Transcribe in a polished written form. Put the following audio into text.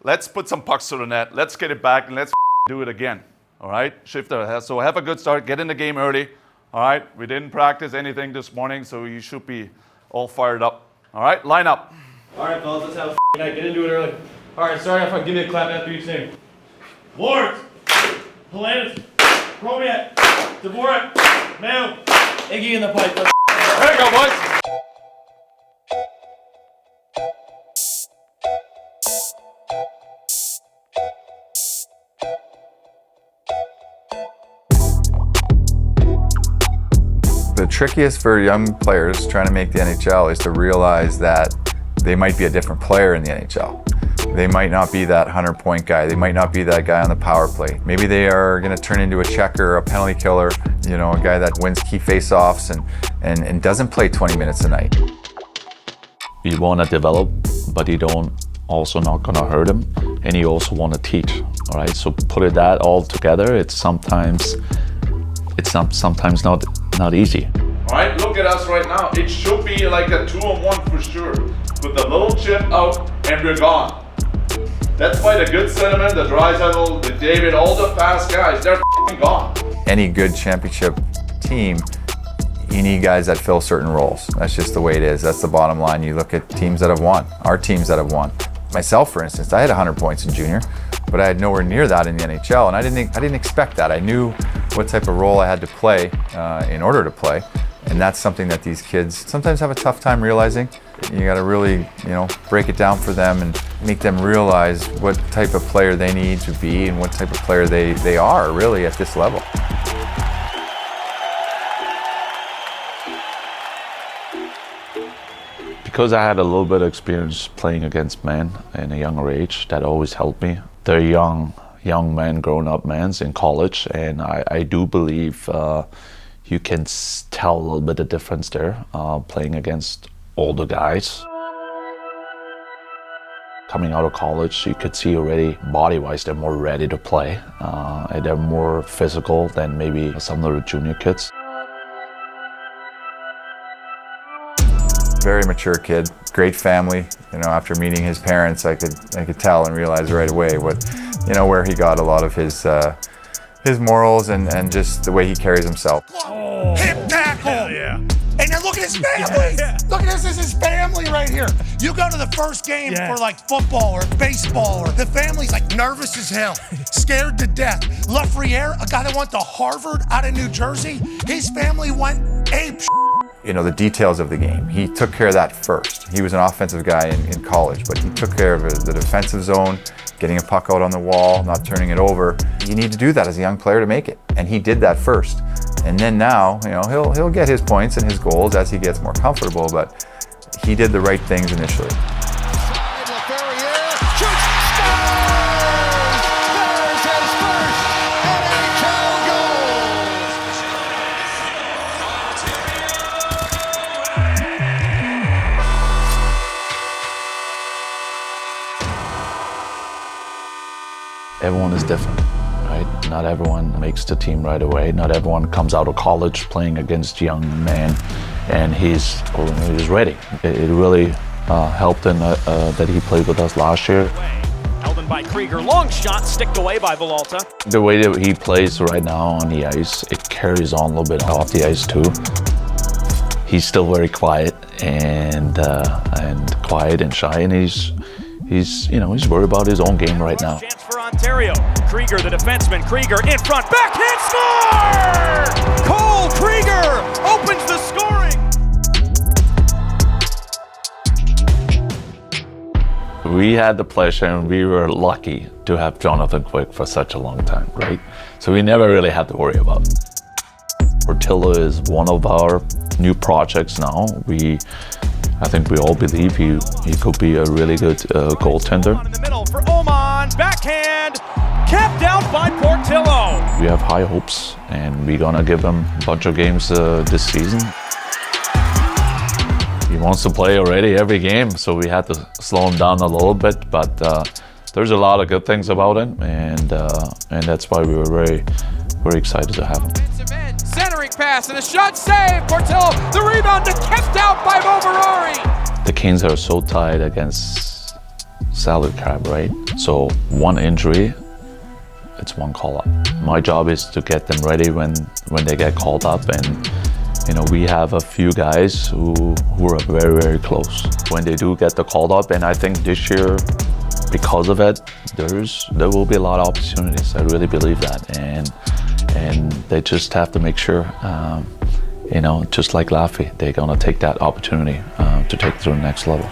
let's put some pucks to the net. Let's get it back and let's do it again. All right? Shifter, so have a good start. Get in the game early. All right? We didn't practice anything this morning, so you should be all fired up. All right? Line up. All right, fellas, let's have a night. Get into it early. All right, start off. Give me a clap after each name. Lawrence, Helenas, Chromiak, Dvorak, Mayo, Iggy in the pipe. There you go, boys. The trickiest for young players trying to make the NHL is to realize that they might be a different player in the NHL. They might not be that 100-point guy. They might not be that guy on the power play. Maybe they are going to turn into a checker, a penalty killer, you know, a guy that wins key face-offs and doesn't play 20 minutes a night. You want to develop, but you don't also not going to hurt him, and you also want to teach. All right, so put that all together. It's sometimes not easy. All right, look at us right now. It should be like a 2-on-1 for sure. With a little chip out, and we're gone. That's why the good sentiment, the Draisaitl, the David, all the fast guys, they're gone. Any good championship team, you need guys that fill certain roles. That's just the way it is. That's the bottom line. You look at teams that have won, our teams that have won. Myself, for instance, I had 100 points in junior, but I had nowhere near that in the NHL, and I didn't expect that. I knew what type of role I had to play in order to play, and that's something that these kids sometimes have a tough time realizing. You got to really, break it down for them and make them realize what type of player they need to be and what type of player they are really at this level. Because I had a little bit of experience playing against men in a younger age, that always helped me. They're young men, grown-up men in college, and I do believe you can tell a little bit of difference there playing against older guys. Coming out of college, you could see already body-wise they're more ready to play. And they're more physical than maybe some of the junior kids. Very mature kid, great family. After meeting his parents, I could tell and realize right away where he got a lot of his morals and just the way he carries himself. Oh, hip tackle! Hell yeah. And then look at his family! Yeah. Look at this is his family right here. You go to the first game for like football or baseball, or the family's like nervous as hell, scared to death. Lafreniere, a guy that went to Harvard out of New Jersey, his family went ape. The details of the game. He took care of that first. He was an offensive guy in college, but he took care of the defensive zone, getting a puck out on the wall, not turning it over. You need to do that as a young player to make it, and he did that first. And then now, he'll get his points and his goals as he gets more comfortable, but he did the right things initially. Everyone is different, right? Not everyone makes the team right away. Not everyone comes out of college playing against young men and he's ready. It really helped in that he played with us last year. Held in by Krieger, long shot, sticked away by Villalta. The way that he plays right now on the ice, it carries on a little bit off the ice too. He's still very quiet and quiet and shy, and he's worried about his own game right now. Chance for Ontario. Krieger, the defenseman. Krieger in front. Backhand score! Cole Krieger opens the scoring. We had the pleasure and we were lucky to have Jonathan Quick for such a long time, right? So we never really had to worry about it. Portillo is one of our new projects now. I think we all believe he could be a really good goaltender. In the middle for Oman, backhand, kept out by Portillo. We have high hopes, and we're gonna give him a bunch of games this season. He wants to play already every game, so we had to slow him down a little bit. But there's a lot of good things about him, and that's why we were very, very excited to have him. Centering pass and a shot save. Portillo, the rebound kept out by Moverari. The Canes are so tied against salary cap, right? So one injury, it's one call up. My job is to get them ready when they get called up, and you know, we have a few guys who are very, very close when they do get the called up, and I think this year, because of it, there will be a lot of opportunities. I really believe that, and they just have to make sure, you know, just like Laffy, they're gonna take that opportunity to take it to the next level.